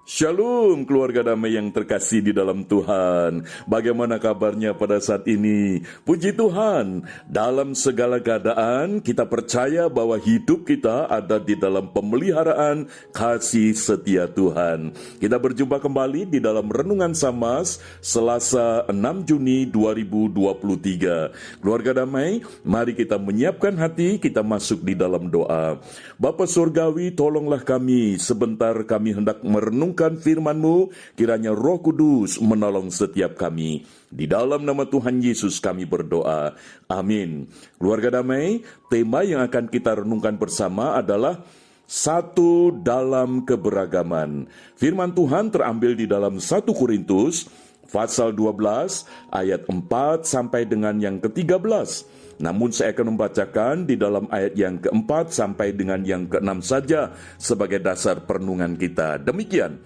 Shalom keluarga damai yang terkasih di dalam Tuhan. Bagaimana kabarnya pada saat ini? Puji Tuhan, dalam segala keadaan kita percaya bahwa hidup kita ada di dalam pemeliharaan kasih setia Tuhan. Kita berjumpa kembali di dalam Renungan Samas Selasa 6 Juni 2023. Keluarga damai, mari kita menyiapkan hati, kita masuk di dalam doa. Bapa Surgawi, tolonglah kami, sebentar kami hendak merenungkan firman-Mu, kiranya Roh Kudus menolong setiap kami. Di dalam nama Tuhan Yesus kami berdoa. Amin. Keluarga damai, tema yang akan kita renungkan bersama adalah satu dalam keberagaman. Firman Tuhan terambil di dalam 1 Korintus pasal 12 ayat 4 sampai dengan yang ke-13. Namun saya akan membacakan di dalam ayat yang keempat sampai dengan yang keenam saja sebagai dasar perenungan kita. Demikian,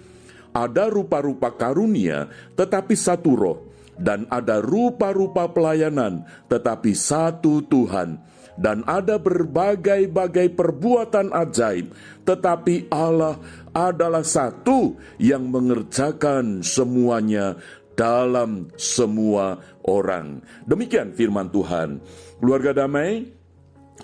ada rupa-rupa karunia tetapi satu roh, dan ada rupa-rupa pelayanan tetapi satu Tuhan, dan ada berbagai-bagai perbuatan ajaib, tetapi Allah adalah satu yang mengerjakan semuanya dalam semua orang. Demikian firman Tuhan. Keluarga damai,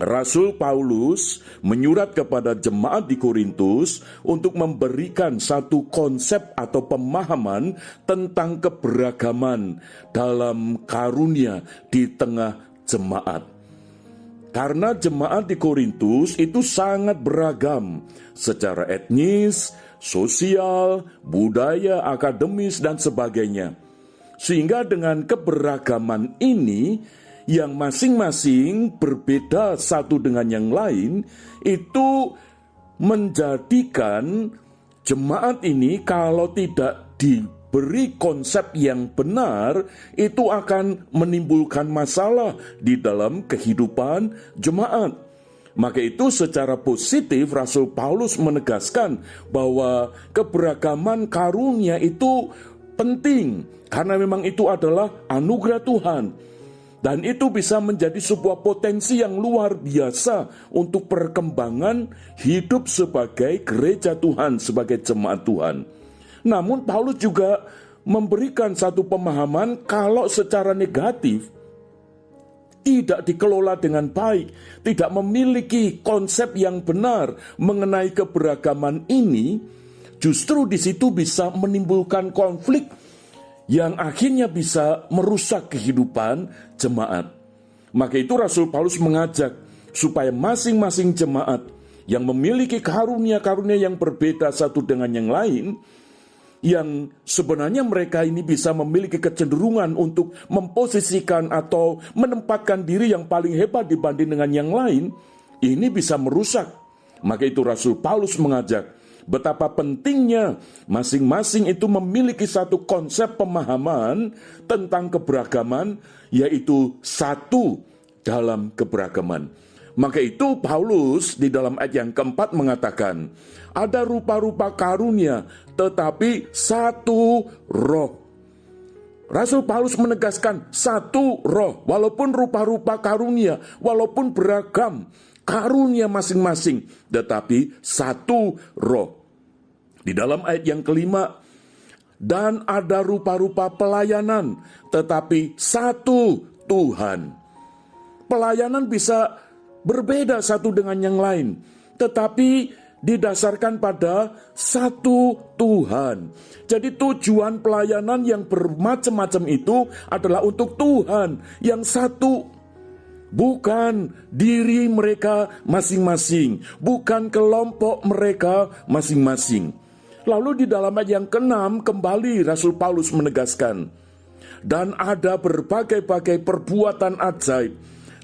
Rasul Paulus menyurat kepada jemaat di Korintus untuk memberikan satu konsep atau pemahaman tentang keberagaman dalam karunia di tengah jemaat. Karena jemaat di Korintus itu sangat beragam secara etnis, sosial, budaya, akademis, dan sebagainya. Sehingga dengan keberagaman ini yang masing-masing berbeda satu dengan yang lain, itu menjadikan jemaat ini kalau tidak diberi konsep yang benar, itu akan menimbulkan masalah di dalam kehidupan jemaat. Maka itu secara positif Rasul Paulus menegaskan bahwa keberagaman karunia itu penting, karena memang itu adalah anugerah Tuhan. Dan itu bisa menjadi sebuah potensi yang luar biasa untuk perkembangan hidup sebagai gereja Tuhan, sebagai jemaat Tuhan. Namun Paulus juga memberikan satu pemahaman kalau secara negatif tidak dikelola dengan baik, tidak memiliki konsep yang benar mengenai keberagaman ini, justru di situ bisa menimbulkan konflik yang akhirnya bisa merusak kehidupan jemaat. Maka itu Rasul Paulus mengajak supaya masing-masing jemaat yang memiliki karunia-karunia yang berbeda satu dengan yang lain, yang sebenarnya mereka ini bisa memiliki kecenderungan untuk memposisikan atau menempatkan diri yang paling hebat dibanding dengan yang lain, ini bisa merusak. Maka itu Rasul Paulus mengajak betapa pentingnya masing-masing itu memiliki satu konsep pemahaman tentang keberagaman, yaitu satu dalam keberagaman. Maka itu Paulus di dalam ayat yang keempat mengatakan, ada rupa-rupa karunia tetapi satu roh. Rasul Paulus menegaskan satu roh, walaupun rupa-rupa karunia, walaupun beragam karunia masing-masing, tetapi satu roh. Di dalam ayat yang kelima, dan ada rupa-rupa pelayanan, tetapi satu Tuhan. Pelayanan bisa berbeda satu dengan yang lain, tetapi didasarkan pada satu Tuhan. Jadi tujuan pelayanan yang bermacam-macam itu adalah untuk Tuhan yang satu, bukan diri mereka masing-masing, bukan kelompok mereka masing-masing. Lalu di dalam ayat yang ke-6 kembali Rasul Paulus menegaskan, dan ada berbagai-bagai perbuatan ajaib,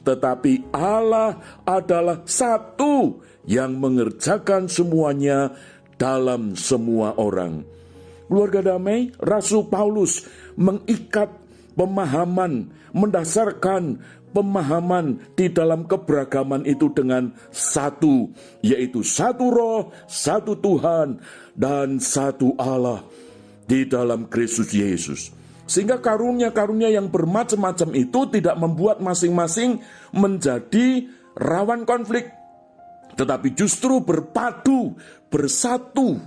tetapi Allah adalah satu yang mengerjakan semuanya dalam semua orang. Keluarga damai, Rasul Paulus mengikat pemahaman, mendasarkan pemahaman di dalam keberagaman itu dengan satu, yaitu satu roh, satu Tuhan, dan satu Allah di dalam Kristus Yesus. Sehingga karunia-karunia yang bermacam-macam itu tidak membuat masing-masing menjadi rawan konflik, tetapi justru berpadu, bersatu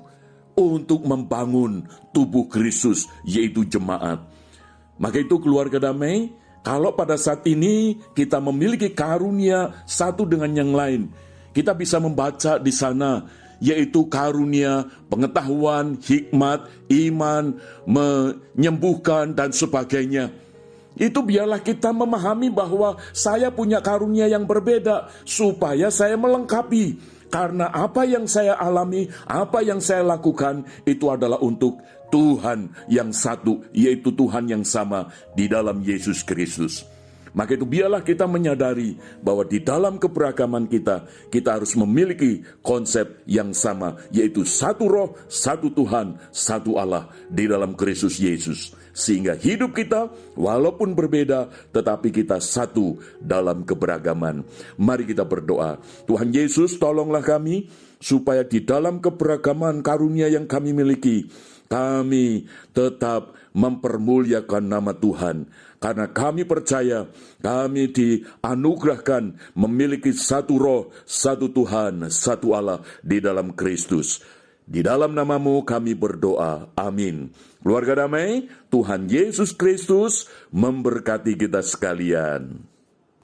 untuk membangun tubuh Kristus, yaitu jemaat. Maka itu keluarga damai, kalau pada saat ini kita memiliki karunia satu dengan yang lain, kita bisa membaca di sana, yaitu karunia pengetahuan, hikmat, iman, menyembuhkan, dan sebagainya. Itu biarlah kita memahami bahwa saya punya karunia yang berbeda, supaya saya melengkapi. Karena apa yang saya alami, apa yang saya lakukan, itu adalah untuk Tuhan yang satu, yaitu Tuhan yang sama di dalam Yesus Kristus. Maka itu biarlah kita menyadari bahwa di dalam keberagaman kita harus memiliki konsep yang sama, yaitu satu roh, satu Tuhan, satu Allah di dalam Kristus Yesus. Sehingga hidup kita walaupun berbeda, tetapi kita satu dalam keberagaman. Mari kita berdoa. Tuhan Yesus, tolonglah kami supaya di dalam keberagaman karunia yang kami miliki, kami tetap mempermuliakan nama Tuhan. Karena kami percaya kami dianugerahkan memiliki satu roh, satu Tuhan, satu Allah di dalam Kristus. Di dalam namamu kami berdoa. Amin. Keluarga damai, Tuhan Yesus Kristus memberkati kita sekalian.